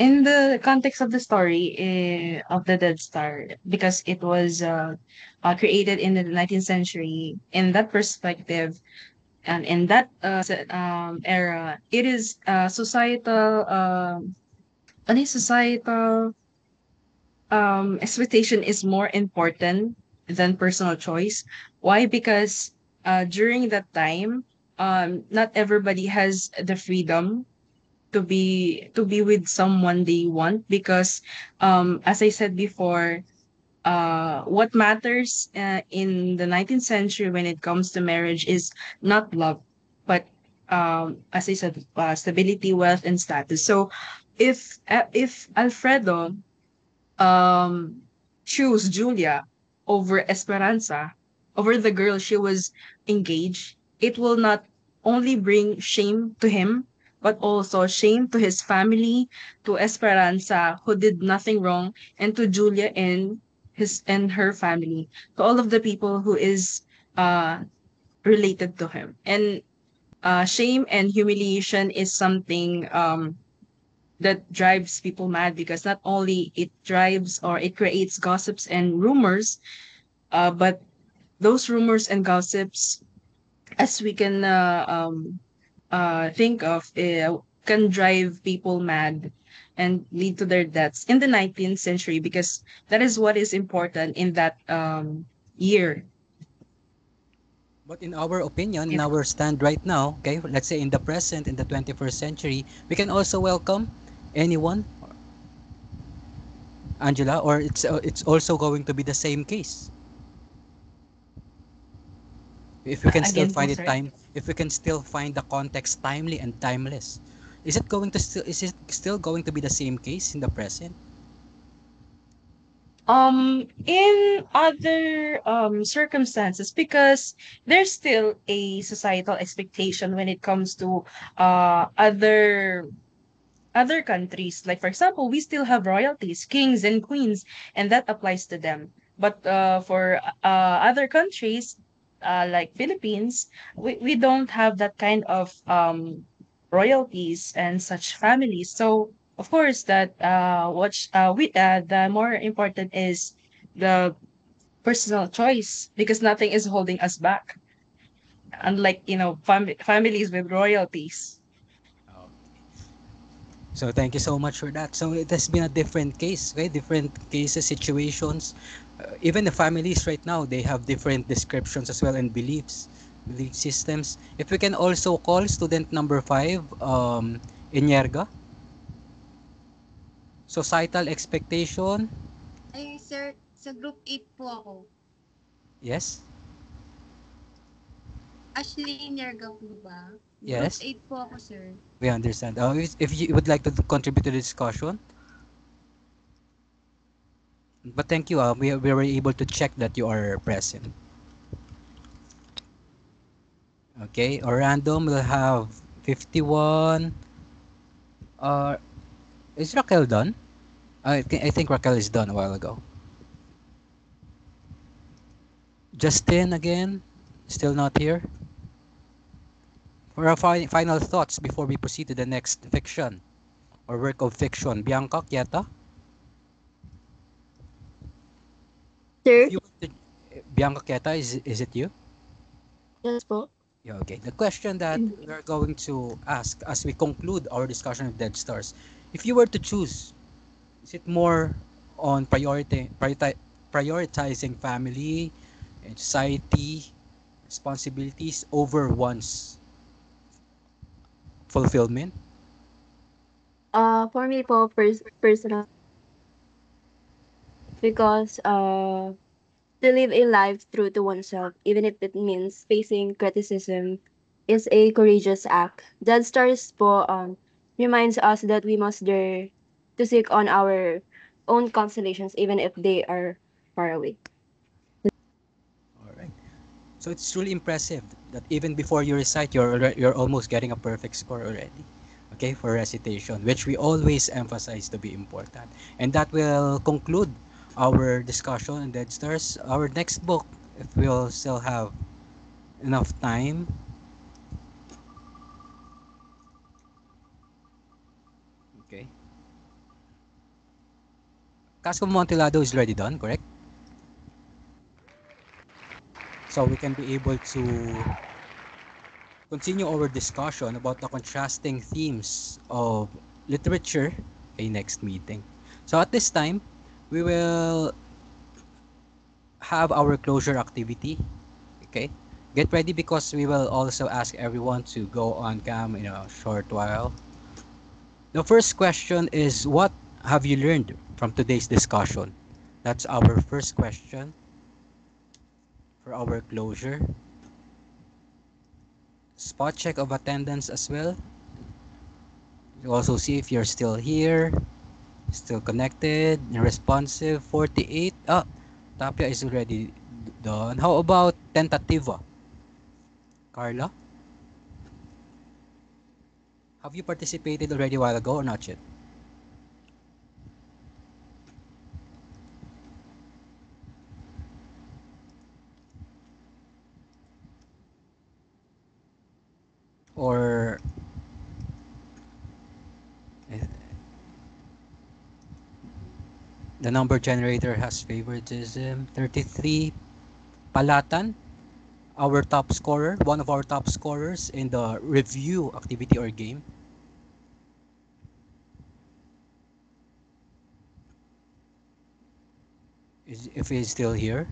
S12: in the context of the story of the Dead Star, because it was created in the 19th century, in that perspective, and in that era, it is societal expectation is more important than personal choice. Why? Because during that time, not everybody has the freedom to be with someone they want, because as I said before, what matters in the 19th century when it comes to marriage is not love, but as I said, stability, wealth, and status. So if Alfredo um choose Julia over Esperanza, over the girl she was engaged, it will not only bring shame to him, but also shame to his family, to Esperanza, who did nothing wrong, and to Julia and her family, to all of the people who is uh related to him. And shame and humiliation is something that drives people mad, because not only it drives or it creates gossips and rumors, but those rumors and gossips, as we can think of, can drive people mad and lead to their deaths in the 19th century, because that is what is important in that year.
S1: But in our opinion, in our stand right now, okay, let's say in the present, in the 21st century, we can also welcome anyone, Angela, or it's also going to be the same case. If we can still
S12: Again po,
S1: find it
S12: sir.
S1: if we can still find the context timely and timeless, is it still going to be the same case in the present?
S12: In other circumstances, because there's still a societal expectation when it comes to other countries. Like for example, we still have royalties, kings and queens, and that applies to them. But for other countries, like Philippines, we don't have that kind of royalties and such families. So of course that the more important is the personal choice because nothing is holding us back. Unlike, families with royalties.
S1: So thank you so much for that. So it has been a different case, okay? Different cases, situations. Even the families right now, they have different descriptions as well and beliefs, belief systems. If we can also call student number 5, Inyerga, societal expectation.
S16: Ay, sir, sa group 8 po ako.
S1: Yes,
S16: Ashley Inyarga po ba? Group
S1: yes,
S16: 8 po ako, sir.
S1: we understand. If you would like to contribute to the discussion, but thank you. We were able to check that you are present. Okay, or random will have 51. Uh, is Raquel done? I think Raquel is done a while ago. Justin again, still not here. For our final thoughts before we proceed to the next fiction or work of fiction, Bianca, Kieta?
S4: Sir?
S1: If you want to, Bianca, Kieta, is it you?
S4: Yes po.
S1: Yeah, okay. The question that we're going to ask as we conclude our discussion of Dead Stars, if you were to choose, is it more on prioritizing family and society responsibilities over one's fulfillment?
S4: For me po, personal, because to live a life true to oneself, even if it means facing criticism, is a courageous act. Dead Stars po reminds us that we must dare to seek on our own consolations, even if they are far away.
S1: All right. So it's truly impressive that even before you recite, you're almost getting a perfect score already. Okay, for recitation, which we always emphasize to be important. And that will conclude our discussion on Dead Stars. Our next book, if we'll still have enough time. Okay. Cask of Amontillado is already done, correct? So we can be able to continue our discussion about the contrasting themes of literature in next meeting. So at this time, we will have our closure activity. Okay, get ready because we will also ask everyone to go on cam in a short while. The first question is, what have you learned from today's discussion? That's our first question for our closure. Spot check of attendance as well. You also see if you're still here, still connected, responsive. 48. Ah, Tapia is already done. How about tentativa? Carla? Have you participated already a while ago or not yet? Or eh, the number generator has favoritism. 33. Palatan, our top scorer, one of our top scorers in the review activity or game. If he's still here.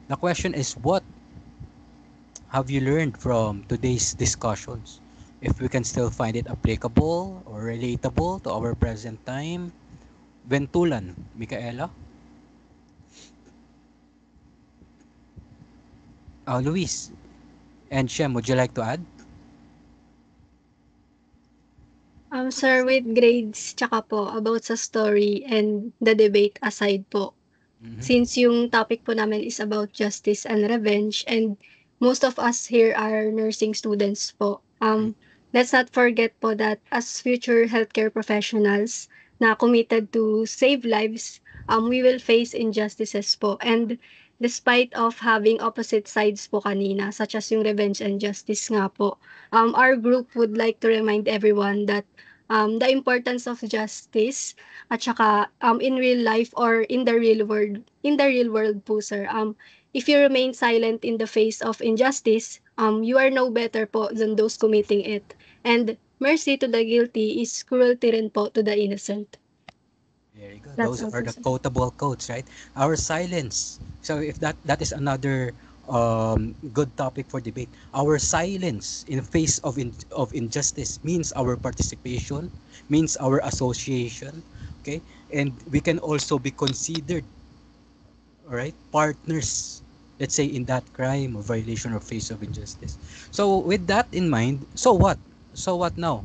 S1: The question is, what have you learned from today's discussions? If we can still find it applicable or relatable to our present time. Ventulan, Micaela? Luis and Shem, would you like to add?
S6: Sir, with grades, tsaka po about sa story and the debate aside po. Since yung topic po namin is about justice and revenge and most of us here are nursing students po. Let's not forget po that as future healthcare professionals na committed to save lives, we will face injustices po. And despite of having opposite sides po kanina, such as yung revenge and justice nga po, our group would like to remind everyone that the importance of justice, at saka in real life or in the real world po sir. If you remain silent in the face of injustice, you are no better po than those committing it. And mercy to the guilty is cruelty rin po to the innocent.
S1: There you go.
S6: That's
S1: Those
S6: all
S1: are
S6: po
S1: the
S6: sir.
S1: quotable quotes, right? Our silence. So if that is another good topic for debate. Our silence in face of injustice means our participation, means our association, okay? And we can also be considered, all right, partners, let's say, in that crime or violation or face of injustice. So with that in mind, so what? So what now?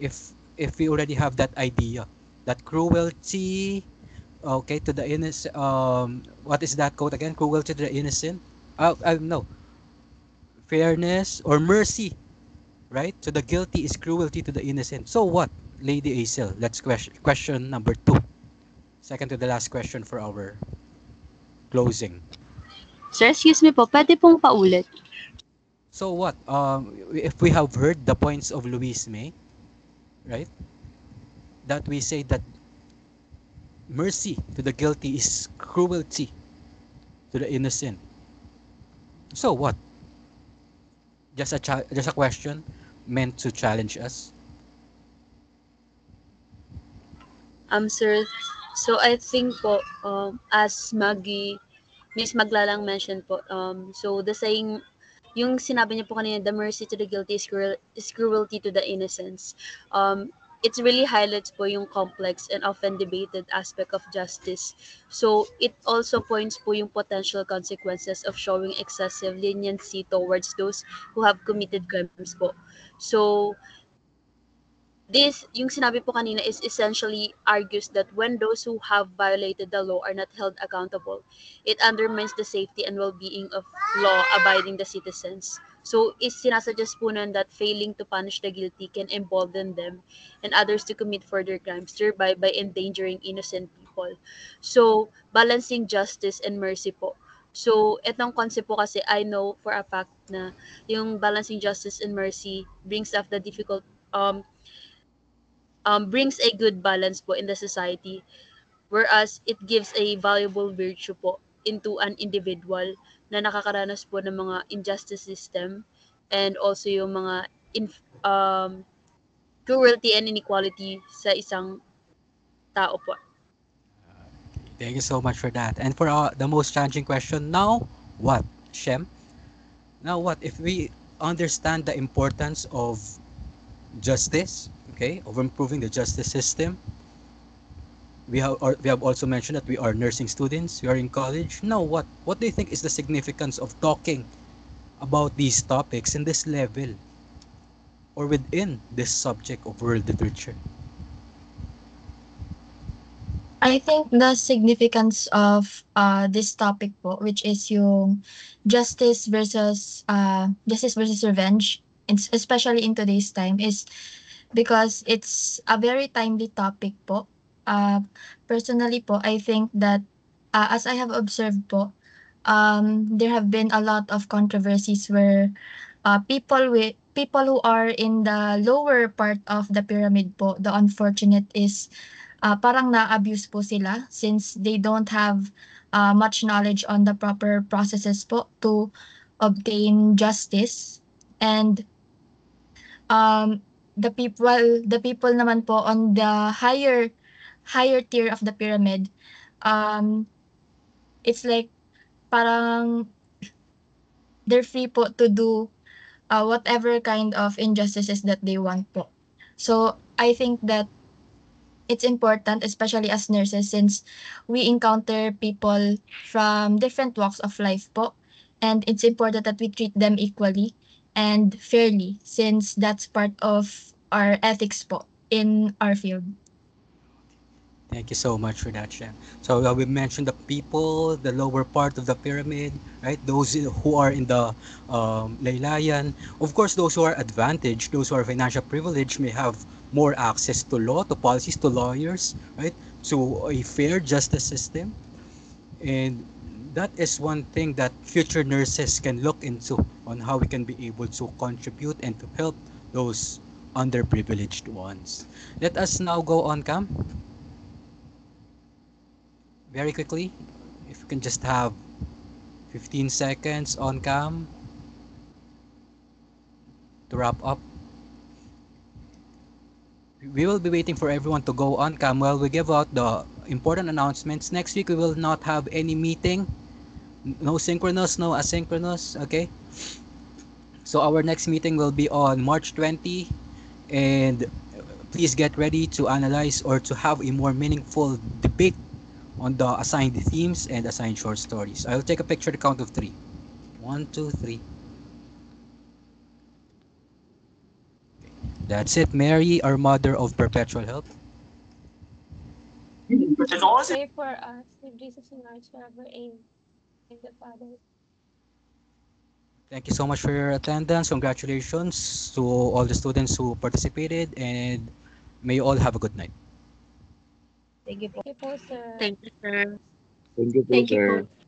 S1: If we already have that idea, that cruelty, okay, to the innocent, what is that quote again? Cruelty to the innocent. No, fairness or mercy, right? To the guilty is cruelty to the innocent. So what, Lady Acel? Let's question number two. Second to the last question for our closing.
S7: Sir, excuse me po, pwede pong paulit.
S1: So what? If we have heard the points of Louise May, right? That we say that mercy to the guilty is cruelty to the innocent. So what? Just a question meant to challenge us.
S7: Sir, so I think po, as Miss Maglalang mentioned po, so the saying, yung sinabi niya po kanina, the mercy to the guilty is cruelty to the innocents. It really highlights po yung complex and often debated aspect of justice. So it also points po yung potential consequences of showing excessive leniency towards those who have committed crimes po. So this, yung sinabi po kanina, is essentially argues that when those who have violated the law are not held accountable, it undermines the safety and well-being of law-abiding the citizens. So, is sinasuggest po nun that failing to punish the guilty can embolden them and others to commit further crimes, thereby by endangering innocent people. So, balancing justice and mercy po. So, etong concept po kasi, I know for a fact na yung balancing justice and mercy brings up the difficult brings a good balance po in the society, whereas it gives a valuable virtue po into an individual na nakakaranas po ng mga injustice system and also yung mga cruelty and inequality sa isang tao po.
S1: Thank you so much for that. And for the most challenging question, now what, Shem? Now what? If we understand the importance of justice, okay, of improving the justice system, we have also mentioned that we are nursing students, we are in college. Now what? What do you think is the significance of talking about these topics in this level or within this subject of world literature?
S2: I think the significance of this topic po, which is yung justice versus revenge, especially in today's time, is because it's a very timely topic po. Personally po, I think that as I have observed po, there have been a lot of controversies where people who are in the lower part of the pyramid po, the unfortunate is parang na-abuse po sila since they don't have much knowledge on the proper processes po to obtain justice. And the people naman po on the higher tier of the pyramid, it's like parang they're free po to do whatever kind of injustices that they want po. So I think that it's important, especially as nurses, since we encounter people from different walks of life po. And it's important that we treat them equally and fairly, since that's part of our ethics po in our field.
S1: Thank you so much for that, Shem. So we mentioned the people, the lower part of the pyramid, right? Those who are in the laylayan. Of course, those who are advantaged, those who are financial privileged may have more access to law, to policies, to lawyers, right? To a fair justice system. And that is one thing that future nurses can look into on how we can be able to contribute and to help those underprivileged ones. Let us now go on cam. Very quickly, if you can just have 15 seconds on cam to wrap up. We will be waiting for everyone to go on cam while we give out the important announcements. Next week, we will not have any meeting. No synchronous, no asynchronous, okay? So our next meeting will be on March 20, and please get ready to analyze or to have a more meaningful debate on the assigned themes and assigned short stories. I'll take a picture at the count of 3. 1, 2, 3. That's it, Mary, our mother of perpetual help.
S4: Pray for us, with Jesus in our forever. Amen. Thank the Father.
S1: Thank you so much for your attendance. Congratulations to all the students who participated, and may you all have a good night.
S4: Thank you po, sir.
S11: Thank you, sir.
S9: Thank you po,
S6: Thank you
S9: sir.
S6: po.